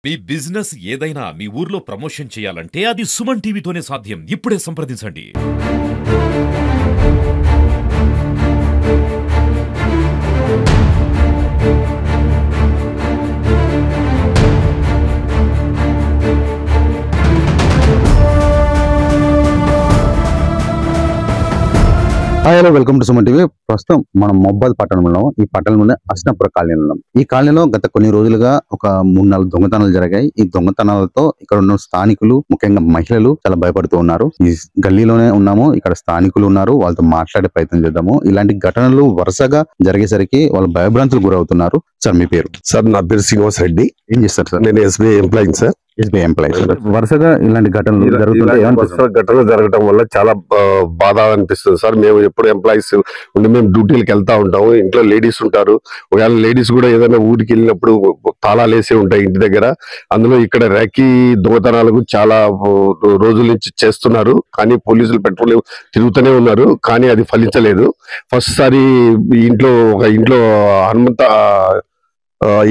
మీ business ఏదైనా మీ ఊర్లో promotion చేయాలంటే అది సుమన్ టీవీతోనే సాధ్యం. ఇప్పుడే సంప్రదించండి. Hello, welcome to Suman TV. ప్రస్తుతం మనం మొహబాద్ పట్టణంలో ఈ పట్టణంలోనే అస్నాపుర కాలనీలో ఉన్నాం. ఈ కాలనీలో గత కొన్ని రోజులుగా ఒక 3-4 దొంగతనాలు జరిగాయి. ఈ దొంగతనాలతో ఇక్కడ ఉన్న స్థానికులు, ముఖ్యంగా మహిళలు చాలా భయపడుతూ ఉన్నారు. ఈ గల్లీలోనే ఉన్నాము, ఇక్కడ స్థానికులు ఉన్నారు, వాళ్ళతో మాట్లాడే ప్రయత్నం చేద్దాము. ఇలాంటి ఘటనలు వరుసగా జరిగేసరికి వాళ్ళు భయభ్రాంతులు గురవుతున్నారు. సార్, మీ పేరు? సార్, నా పేరు శ్రీనివాస్ రెడ్డి. ఏం చేస్తారు సార్? నేను SBI employee sir. SBI employee. వరుసగా ఇలాంటి ఘటనలు జరగడం వల్ల చాలా బాధ అనిపిస్తుంది సార్. మేము ఎప్పుడు ఎంప్లాయీస్ ఉండి మేము డ్యూటీలకు వెళ్తా ఉంటాము. ఇంట్లో లేడీస్ ఉంటారు. ఒకవేళ లేడీస్ కూడా ఏదైనా ఊరికి వెళ్ళినప్పుడు తాళాలు వేసి ఉంటాయి ఇంటి దగ్గర. అందులో ఇక్కడ ర్యాకీ దొంగతనాలకు చాలా రోజుల నుంచి చేస్తున్నారు. కానీ పోలీసులు పెట్రోల్ తిరుగుతూనే ఉన్నారు, కానీ అది ఫలించలేదు. ఫస్ట్ సారి ఇంట్లో హనుమంత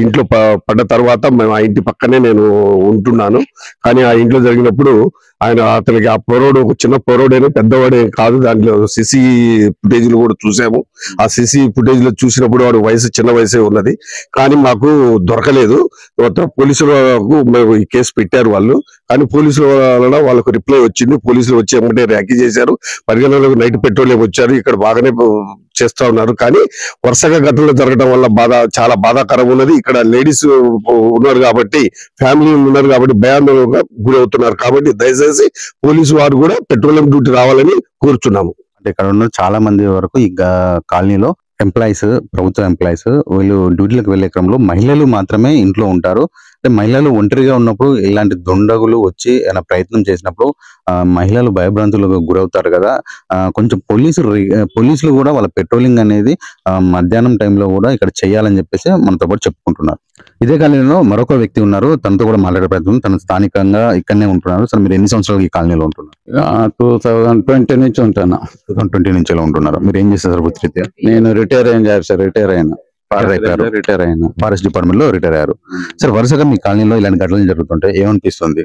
ఇంట్లో పడ్డ తర్వాత మేము ఆ ఇంటి పక్కనే నేను ఉంటున్నాను. కానీ ఆ ఇంట్లో జరిగినప్పుడు అతనికి ఆ పొరోడు ఒక చిన్న పొరోడేనో పెద్దవాడే కాదు. దాంట్లో సిసి ఫుటేజ్లు కూడా చూసాము. ఆ సిసి ఫుటేజ్ లో చూసినప్పుడు వాడు చిన్న వయసే ఉన్నది, కానీ మాకు దొరకలేదు. పోలీసులకు మేము ఈ కేసు పెట్టారు వాళ్ళు, కానీ పోలీసుల వలన వాళ్ళకు రిప్లై వచ్చింది. పోలీసులు వచ్చి ఏమంటే ర్యాకీ చేశారు. పరిగణలోకి నైట్ పెట్రోలియం వచ్చారు. ఇక్కడ బాగానే చేస్తా ఉన్నారు. కానీ వరుసగా ఘటనలు జరగడం వల్ల చాలా బాధాకరం ఉన్నది. ఇక్కడ లేడీస్ ఉన్నారు కాబట్టి, ఫ్యామిలీ ఉన్నారు కాబట్టి భయాందోళనగా గురవుతున్నారు. కాబట్టి దయచేసి పోలీసు వారు కూడా పెట్రోలియం డ్యూటీ రావాలని కోరుచున్నాము. అంటే ఇక్కడ ఉన్న చాలా మంది వరకు ఈ కాలనీలో ఎంప్లాయీస్, ప్రభుత్వ ఎంప్లాయీస్, వీళ్ళు డ్యూటీలకు వెళ్లే క్రమంలో మహిళలు మాత్రమే ఇంట్లో ఉంటారు. అంటే మహిళలు ఒంటరిగా ఉన్నప్పుడు ఇలాంటి దుండగులు వచ్చి ఏమైనా ప్రయత్నం చేసినప్పుడు మహిళలు భయభ్రాంతులకు గురవుతారు కదా. కొంచెం పోలీసులు కూడా వాళ్ళ పెట్రోలింగ్ అనేది మధ్యాహ్నం టైంలో కూడా ఇక్కడ చేయాలని చెప్పేసి మనతో పాటు చెప్పుకుంటున్నారు. ఇదే కాలనీలో మరొక వ్యక్తి ఉన్నారు, తనతో కూడా మాట్లాడే ప్రయత్నం. తన స్థానికంగా ఇక్కడనే ఉంటున్నారు. సార్, మీరు ఎన్ని సంవత్సరాలు ఈ కాలనీలో ఉంటున్నారు? 2020 నుంచి ఉంటాను. 2020 నుంచి ఉంటున్నారు. మీరు ఏం చేస్తారు వృత్తిరీత్యా? నేను రిటైర్ అయినా ఫారెస్ట్ డిపార్ట్మెంట్ లో రిటైర్ అయ్యారు. సార్, వరుసగా మీ కాలనీలో ఇలాంటి ఘటనలు జరుగుతుంటే ఏమనిపిస్తుంది?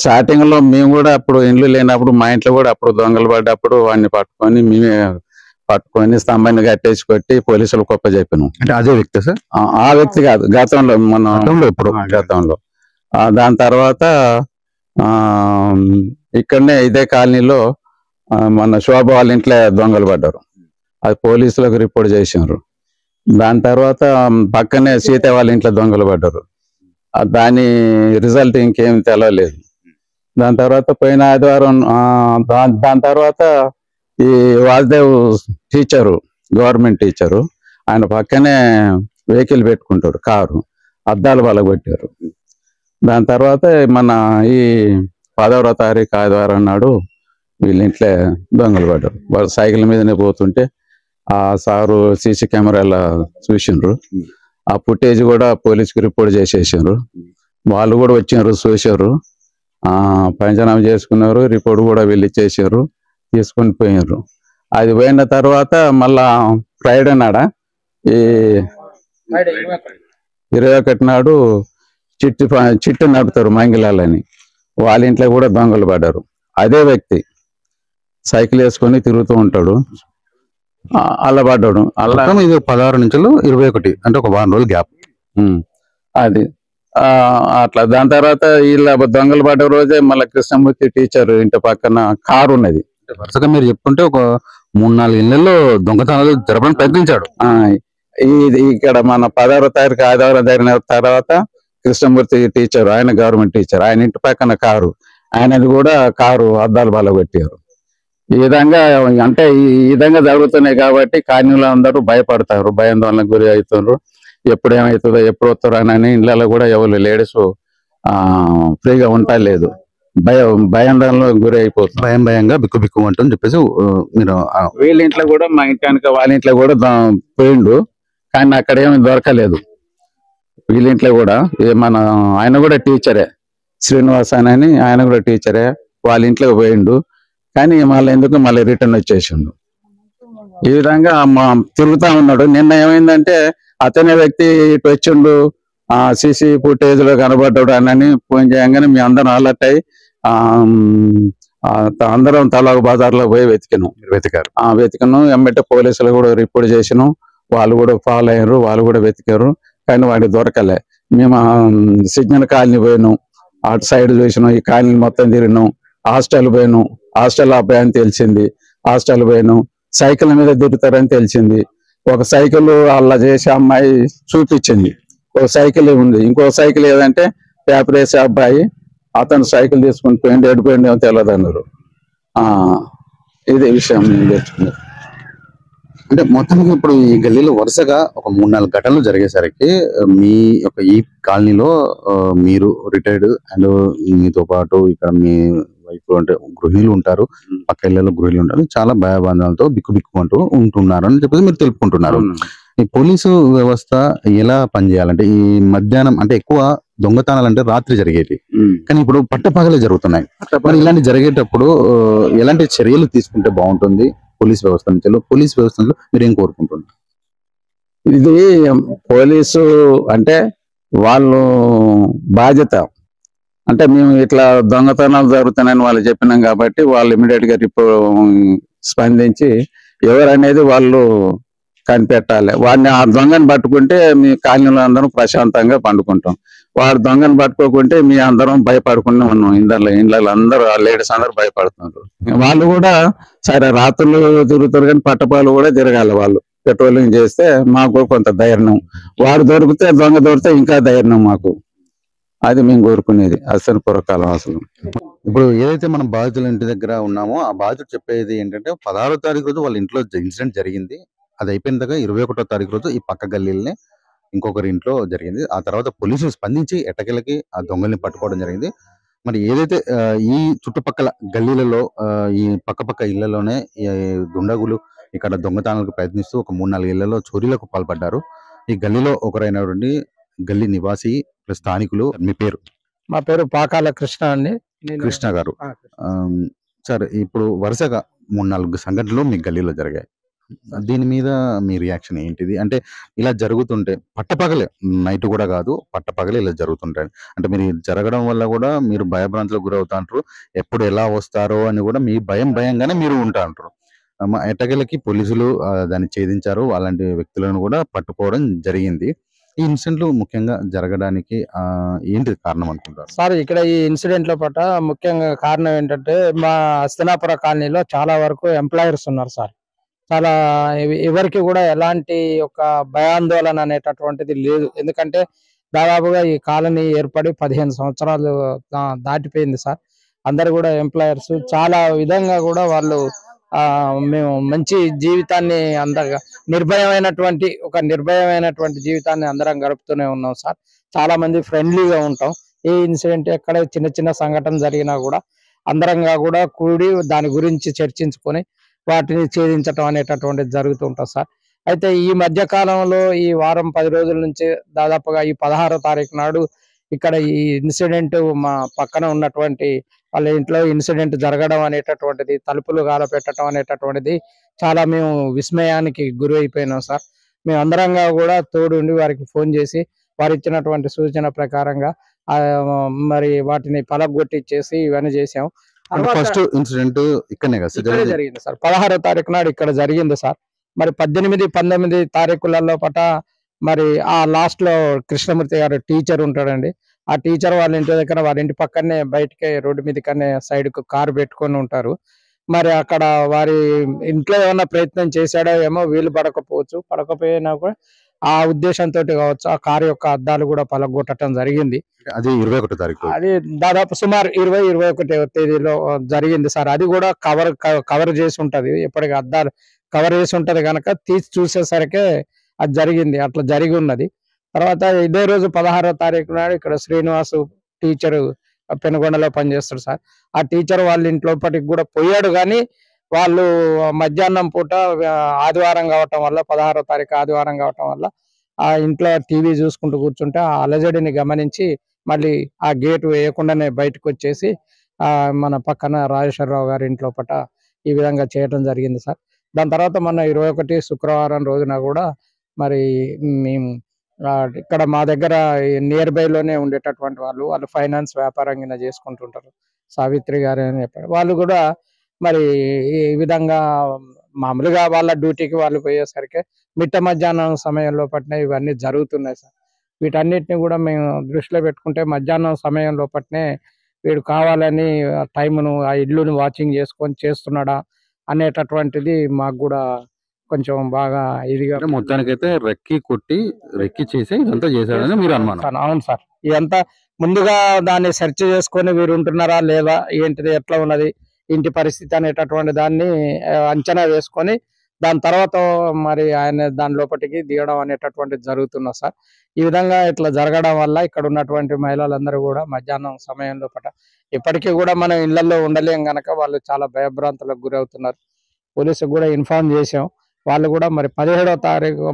స్టార్టింగ్ లో మేము కూడా అప్పుడు ఇండ్లు లేనప్పుడు మా ఇంట్లో కూడా అప్పుడు దొంగలు పడ్డప్పుడు వాడిని మేమే పట్టుకొని స్తంభాన్ని కట్టేసి కొట్టి పోలీసులు గొప్ప చెప్పినాం. అంటే అదే వ్యక్తి సార్? ఆ వ్యక్తి కాదు, గతంలో గతంలో. దాని తర్వాత ఇక్కడనే ఇదే కాలనీలో మన శోభ వాళ్ళ ఇంట్లో దొంగలు పడ్డారు. అది పోలీసులకు రిపోర్ట్ చేసినారు. దాని తర్వాత పక్కనే సీత వాళ్ళ ఇంట్లో దొంగలు పడ్డారు. దాని రిజల్ట్ ఇంకేం తెలవలేదు. దాని తర్వాత పోయిన ఆదివారం దాని తర్వాత ఈ వాసుదేవ్ టీచరు, గవర్నమెంట్ టీచరు, ఆయన పక్కనే వెహికల్ పెట్టుకుంటాడు, కారు, అద్దాలు పలగొట్టారు. దాని తర్వాత మన ఈ 10వ తారీఖు ఆదివారం నాడు వీళ్ళ ఇంట్లో దొంగలు పడ్డారు. వాళ్ళు సైకిల్ మీదనే పోతుంటే ఆ సారు సీసీ కెమెరాల చూసిండ్రు. ఆ ఫుటేజ్ కూడా పోలీసుకి రిపోర్ట్ చేసేసారు. వాళ్ళు కూడా వచ్చినారు, చూసారు, పంచనామా చేసుకున్నారు. రిపోర్ట్ కూడా వీళ్ళు ఇచ్చేసారు, తీసుకొని పోయినారు. అది పోయిన తర్వాత మళ్ళా ఫ్రైడే నాడ ఈ 21 నాడు చిట్టు నడుపుతారు మంగిలాలని, వాళ్ళ ఇంట్లో కూడా దొంగలు పడ్డారు. అదే వ్యక్తి సైకిల్ వేసుకొని తిరుగుతూ ఉంటాడు, అలా పడ్డాడు. అలా ఇది 16 నుంచి 21, అంటే ఒక వారం రోజులు గ్యాప్. అది అట్లా. దాని తర్వాత వీళ్ళ దొంగలు పడ్డ రోజే మళ్ళీ కృష్ణమూర్తి టీచర్ ఇంటి పక్కన కారు ఉన్నది. వరుసగా మీరు చెప్పుకుంటే ఒక 3-4 ఇళ్లలో దొంగతనాలు జరపడానికి ప్రయత్నించాడు. ఇక్కడ మన 10వ తారీఖు ఆదివారం జరిగిన తర్వాత కృష్ణమూర్తి టీచర్, ఆయన గవర్నమెంట్ టీచర్, ఆయన ఇంటి పక్కన కారు, ఆయనది కూడా కారు అద్దాలు బలగొట్టారు. ఈ విధంగా అంటే ఈ విధంగా జరుగుతున్నాయి కాబట్టి కాలనీలో అందరూ భయపడతారు, భయాందోళనకు గురి అవుతున్నారు. ఎప్పుడు ఏమవుతుందో, ఎప్పుడు వస్తారో అని ఇళ్ళలో కూడా ఎవరు లేడీస్ ఫ్రీగా ఉండలేదు, భయాందోళనకు గురి అయిపోతుంది. భయంగా బిక్కు అంటుంది చెప్పేసి మీరు వీళ్ళ ఇంట్లో కూడా, మా ఇంటి వెనక వాళ్ళ ఇంట్లో కూడా పోయిండు, కానీ అక్కడ ఏమి దొరకలేదు. వీళ్ళ ఇంట్లో కూడా మన ఆయన కూడా టీచరే, శ్రీనివాస్ అని ఆయన కూడా టీచరే, వాళ్ళ ఇంట్లోకి పోయిండు, కానీ మళ్ళీ రిటర్న్ వచ్చేసిండు. ఈ విధంగా తిరుగుతా ఉన్నాడు. నిన్న ఏమైందంటే అతనే వ్యక్తి ఇటు వచ్చిండు, సీసీ ఫుటేజ్ లో కనబడ్డాడు అని ఫోన్ చేయగానే మీ అందరం అలర్ట్ అయ్యి ఆ, అందరం తల ఒక బజార్లో పోయి వెతికినాం. వెతికారు. వెతికినాం. ఎమ్మటే పోలీసులు కూడా రిపోర్ట్ చేసినాం. వాళ్ళు కూడా ఫాలో అయ్యారు, వాళ్ళు కూడా వెతికారు, కానీ వాడికి దొరకలే. మేము సిగ్నల్ కాలనీ పోయినాం, అటు సైడ్ చూసినాం, ఈ కాలనీ మొత్తం తిరిగినాం. హాస్టల్ పోయినాం, హాస్టల్ అబ్బాయి అని తెలిసింది. హాస్టల్ పోయినాం, సైకిల్ మీద తిరుగుతారని తెలిసింది. ఒక సైకిల్ అలా చేసే అమ్మాయి చూపించింది, ఒక సైకిల్ ఉంది. ఇంకో సైకిల్ ఏదంటే పేపర్ వేసే అబ్బాయి, అతను సైకిల్ తీసుకుని పోయింది, ఎడిపోయింది ఏమో తెలియదు అన్నారు. ఇది విషయం నేను తెచ్చుకున్నాను. అంటే మొత్తానికి ఇప్పుడు ఈ గల్లీలో వరుసగా ఒక 3-4 ఘటనలు జరిగేసరికి మీ యొక్క ఈ కాలనీలో మీరు రిటైర్డ్ అండ్ మీతో పాటు ఇక్కడ మీ వైఫ్ అంటే గృహిణులు ఉంటారు, పక్క ఇళ్లలో గృహిణులు ఉంటారు, చాలా భయబంధాలతో బిక్కు ఉంటున్నారు అని చెప్పేసి మీరు తెలుపుకుంటున్నారు. ఈ పోలీసు వ్యవస్థ ఎలా పనిచేయాలంటే ఈ మధ్యాహ్నం అంటే ఎక్కువ దొంగతనాలు అంటే రాత్రి జరిగేవి, కానీ ఇప్పుడు పట్టపగలే జరుగుతున్నాయి. మరి ఇలాంటి జరిగేటప్పుడు ఎలాంటి చర్యలు తీసుకుంటే బాగుంటుంది పోలీస్ వ్యవస్థ నుంచి? పోలీస్ వ్యవస్థలో మీరు ఏం కోరుకుంటున్నారు? ఇది పోలీసు అంటే వాళ్ళు బాధ్యత. అంటే మేము ఇట్లా దొంగతనాలు జరుగుతున్నాయని వాళ్ళు చెప్పినాం కాబట్టి వాళ్ళు ఇమీడియట్ గా స్పందించి ఎవరనేది వాళ్ళు కనిపెట్టాలి. వాడిని ఆ దొంగను పట్టుకుంటే మీ కాలనీలో అందరం ప్రశాంతంగా పండుకుంటాం. వాడు దొంగను పట్టుకోకుంటే మీ అందరం భయపడుకునే ఉన్నాం. ఇండ్లలో అందరూ లేడీస్ అందరూ భయపడుతున్నారు. వాళ్ళు కూడా సరే రాత్రులు తిరుగుతారు, కానీ పట్టపాలు కూడా తిరగాలి. వాళ్ళు పెట్రోలింగ్ చేస్తే మాకు కొంత ధైర్యం. వాడు దొరికితే దొంగ దొరికితే ఇంకా ధైర్యం మాకు. అది మేము కోరుకునేది అసలు పురకాలం. అసలు ఇప్పుడు ఏదైతే మనం బాధితుల ఇంటి దగ్గర ఉన్నామో ఆ బాధితుడు చెప్పేది ఏంటంటే 16వ తారీఖు రోజు వాళ్ళ ఇంట్లో ఇన్సిడెంట్ జరిగింది, అది అయిపోయిన దగ్గర 21వ తారీఖు రోజు ఈ పక్క గల్లీలనే ఇంకొకరి ఇంట్లో జరిగింది. ఆ తర్వాత పోలీసులు స్పందించి ఎట్టకేలకి ఆ దొంగల్ని పట్టుకోవడం జరిగింది. మరి ఏదైతే ఈ చుట్టుపక్కల గల్లీలలో ఈ పక్క ఇళ్లలోనే ఈ దుండగులు ఇక్కడ దొంగతనాలకు ప్రయత్నిస్తూ ఒక 3-4 ఇళ్లలో చోరీలకు పాల్పడ్డారు. ఈ గల్లీలో ఒకరైనటువంటి గల్లీ నివాసి ప్లస్ స్థానికులు. మీ పేరు? మా పేరు పాకాల కృష్ణ అండి. కృష్ణ గారు. సార్, ఇప్పుడు వరుసగా 3-4 సంఘటనలు మీ గల్లీలో జరిగాయి. దీని మీద మీ రియాక్షన్ ఏంటిది? అంటే ఇలా జరుగుతుంటే పట్టపగలే, నైట్ కూడా కాదు, పట్టపగలే ఇలా జరుగుతుంటాయి. అంటే మీరు జరగడం వల్ల కూడా మీరు భయభ్రాంతులకు గురవుతా అంటారు. ఎప్పుడు ఎలా వస్తారో అని కూడా మీ భయంగానే మీరు ఉంటా అంటారు. ఎట్టకేలకి పోలీసులు దాన్ని ఛేదించారు, అలాంటి వ్యక్తులను కూడా పట్టుకోవడం జరిగింది. ఈ ఇన్సిడెంట్లు ముఖ్యంగా జరగడానికి ఏంటి కారణం అనుకుంటారు సార్? ఇక్కడ ఈ ఇన్సిడెంట్ లో పట్ల ముఖ్యంగా కారణం ఏంటంటే మా హస్తినాపుర కాలనీలో చాలా వరకు ఎంప్లాయర్స్ ఉన్నారు సార్. చాలా ఎవరికి కూడా ఎలాంటి ఒక భయాందోళన అనేటటువంటిది లేదు. ఎందుకంటే దాదాపుగా ఈ కాలనీ ఏర్పడి 15 సంవత్సరాలు దాటిపోయింది సార్. అందరు కూడా ఎంప్లాయర్స్. చాలా విధంగా కూడా వాళ్ళు మేము మంచి జీవితాన్ని నిర్భయమైనటువంటి జీవితాన్ని అందరం గడుపుతూనే ఉన్నాం సార్. చాలా మంది ఫ్రెండ్లీగా ఉంటాం. ఏ ఇన్సిడెంట్ ఎక్కడ చిన్న సంఘటన జరిగినా కూడా అందరంగా కూడా కూడి దాని గురించి చర్చించుకొని వాటిని ఛేదించటం అనేటటువంటిది జరుగుతుంటుంది సార్. అయితే ఈ మధ్య కాలంలో ఈ వారం 10 రోజుల నుంచి దాదాపుగా ఈ 16వ తారీఖు నాడు ఇక్కడ ఈ ఇన్సిడెంట్ మా పక్కన ఉన్నటువంటి వాళ్ళ ఇంట్లో ఇన్సిడెంట్ జరగడం అనేటటువంటిది, తలుపులు గాల పెట్టడం అనేటటువంటిది చాలా మేము విస్మయానికి గురి అయిపోయినాం సార్. మేము అందరంగా కూడా తోడుండి వారికి ఫోన్ చేసి వారు ఇచ్చినటువంటి సూచన ప్రకారంగా మరి వాటిని పలగొట్టిచ్చేసి ఇవన్నీ చేసాం. ఫస్ట్ ఇన్సిడెంట్ ఇక్కడనే జరిగింది సార్. 16వ తారీఖు నాడు ఇక్కడ జరిగింది సార్. మరి 18, 19 తారీఖులలో పట మరి ఆ లాస్ట్ లో కృష్ణమూర్తి గారు టీచర్ ఉంటాడండి. ఆ టీచర్ వాళ్ళ ఇంటి దగ్గర, వాళ్ళ ఇంటి పక్కనే బయటకే రోడ్డు మీదకనే సైడ్ కు కారు పెట్టుకొని ఉంటారు. మరి అక్కడ వారి ఇంట్లో ఏమన్నా ప్రయత్నం చేశాడో ఏమో, వీలు పడకపోయినా కూడా ఆ ఉద్దేశంతో కావచ్చు ఆ కారు యొక్క అద్దాలు కూడా పలగొట్టడం జరిగింది. అది 21వ తారీఖు. అది దాదాపు సుమారు 20-21వ తేదీలో జరిగింది సార్. అది కూడా కవర్ చేసి ఉంటది, ఎప్పటికీ అద్దాలు కవర్ చేసి ఉంటది కనుక తీసి చూసేసరికి అది జరిగింది, అట్లా జరిగి ఉన్నది. తర్వాత ఇదే రోజు 16వ తారీఖు నాడు ఇక్కడ శ్రీనివాసు టీచరు పెనుగొండలో పనిచేస్తాడు సార్. ఆ టీచర్ వాళ్ళ ఇంట్లోపటికి కూడా పోయాడు, కానీ వాళ్ళు మధ్యాహ్నం పూట ఆదివారం కావటం వల్ల, 16వ తారీఖు ఆదివారం కావటం వల్ల ఆ ఇంట్లో టీవీ చూసుకుంటూ కూర్చుంటే ఆ అలజడిని గమనించి మళ్ళీ ఆ గేటు వేయకుండానే బయటకు వచ్చేసి మన పక్కన రాజేశ్వరరావు గారి ఇంట్లో పట ఈ విధంగా చేయడం జరిగింది సార్. దాని తర్వాత మొన్న 21 శుక్రవారం రోజున కూడా మరి మేము ఇక్కడ మా దగ్గర నియర్ బై లోనే ఉండేటటువంటి వాళ్ళు ఫైనాన్స్ వ్యాపారం కింద చేసుకుంటుంటారు. సావిత్రి గారు అని చెప్పారు. వాళ్ళు కూడా మరి ఈ విధంగా మామూలుగా వాళ్ళ డ్యూటీకి వాళ్ళు పోయేసరికి మిట్ట మధ్యాహ్నం సమయం లోపట్నే ఇవన్నీ జరుగుతున్నాయి సార్. వీటన్నిటిని కూడా మేము దృష్టిలో పెట్టుకుంటే మధ్యాహ్నం సమయం లోపట్నే వీడు కావాలని టైంను ఆ ఇల్లుని వాచింగ్ చేసుకొని చేస్తున్నాడా అనేటటువంటిది మాకు కూడా కొంచెం బాగా ఇదిగా అంటే మొత్తానికైతే రెక్కి చేసి ఇదంతా చేశాడని మీరు అనుమానం. సార్. అవును సార్. ఇదంతా ముందుగా దాన్ని సెర్చ్ చేసుకొని వీరు ఉంటున్నారా లేదా, ఏంటిది, ఎట్లా ఉన్నది ఇంటి పరిస్థితి అనేటటువంటి దాన్ని అంచనా వేసుకొని దాని తర్వాత మరి ఆయన దాని లోపటికి దిగడం అనేటటువంటిది జరుగుతున్నా సార్. ఈ విధంగా ఇట్లా జరగడం వల్ల ఇక్కడ ఉన్నటువంటి మహిళలందరూ కూడా మధ్యాహ్నం సమయం లోపల ఇప్పటికీ కూడా మనం ఇళ్లలో ఉండలేం గనక వాళ్ళు చాలా భయభ్రాంతులకు గురవుతున్నారు. పోలీసుకు కూడా ఇన్ఫార్మ్ చేసాం. వాళ్ళు కూడా మరి 17వ తారీఖు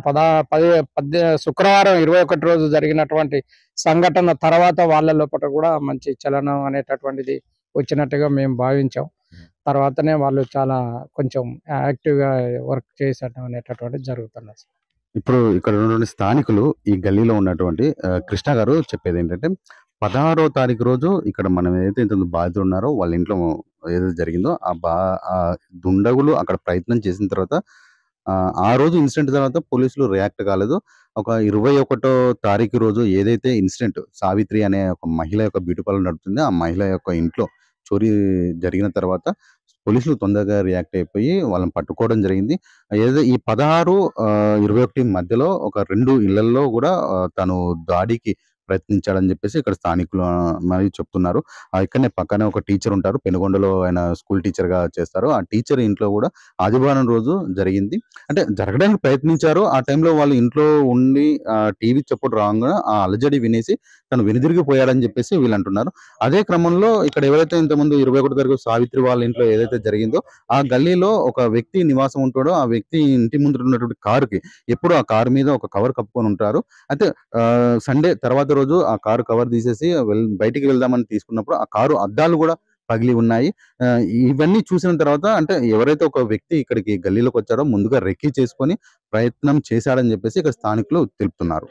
శుక్రవారం 21 రోజు జరిగినటువంటి సంఘటన తర్వాత వాళ్ళ లోపల కూడా మంచి చలనం అనేటటువంటిది వచ్చినట్టుగా మేము భావించాం. తర్వాతనే వాళ్ళు చాలా కొంచెం యాక్టివ్ గా వర్క్ చేసడం అనేటటువంటిది జరుగుతున్నది. ఇప్పుడు ఇక్కడ ఉన్నటువంటి స్థానికులు ఈ గల్లీలో ఉన్నటువంటి కృష్ణ గారు చెప్పేది ఏంటంటే 16వ తారీఖు రోజు ఇక్కడ మనం ఏదైతే ఇంత బాధితులు ఉన్నారో వాళ్ళ ఇంట్లో ఏదైతే జరిగిందో ఆ దుండగులు అక్కడ ప్రయత్నం చేసిన తర్వాత ఆ రోజు ఇన్సిడెంట్ తర్వాత పోలీసులు రియాక్ట్ కాలేదు. ఒక 21వ తారీఖు రోజు ఏదైతే ఇన్సిడెంట్ సావిత్రి అనే ఒక మహిళ యొక్క బ్యూటీ పార్లర్ నడుపుతుందో ఆ మహిళ యొక్క ఇంట్లో చోరీ జరిగిన తర్వాత పోలీసులు తొందరగా రియాక్ట్ అయిపోయి వాళ్ళని పట్టుకోవడం జరిగింది. ఏదో ఈ 16, 21 మధ్యలో ఒక 2 ఇళ్లలో కూడా తను దాడికి ప్రయత్నించాడని చెప్పేసి ఇక్కడ స్థానికులు మరి చెప్తున్నారు. ఇక్కడనే పక్కనే ఒక టీచర్ ఉంటారు. పెనుగొండలో ఆయన స్కూల్ టీచర్ గా చేస్తారు. ఆ టీచర్ ఇంట్లో కూడా ఆదివారం రోజు జరిగింది. అంటే జరగడానికి ప్రయత్నించారు. ఆ టైంలో వాళ్ళు ఇంట్లో ఉండి టీవీ చప్పుడు రాగా ఆ అలజడి వినేసి తను వెనుదిరిగిపోయాడని చెప్పేసి వీళ్ళు అంటున్నారు. అదే క్రమంలో ఇక్కడ ఎవరైతే ఇంతకుముందు 21 తారీఖు సావిత్రి వాళ్ళ ఇంట్లో ఏదైతే జరిగిందో ఆ గల్లీలో ఒక వ్యక్తి నివాసం ఉంటాడో ఆ వ్యక్తి ఇంటి ముందు ఉన్నటువంటి కారుకి ఎప్పుడు ఆ కారు మీద ఒక కవర్ కప్పుకొని ఉంటారు. అయితే సండే తర్వాత రోజు ఆ కారు కవర్ తీసేసి బయటికి వెళ్దామని తీసుకున్నప్పుడు ఆ కారు అద్దాలు కూడా పగిలి ఉన్నాయి. ఇవన్నీ చూసిన తర్వాత అంటే ఎవరైతే ఒక వ్యక్తి ఇక్కడికి గల్లీలోకి వచ్చాడో ముందుగా రెక్కీ చేసుకొని ప్రయత్నం చేశాడని చెప్పేసి ఇక్కడ స్థానికులు తెలుపుతున్నారు.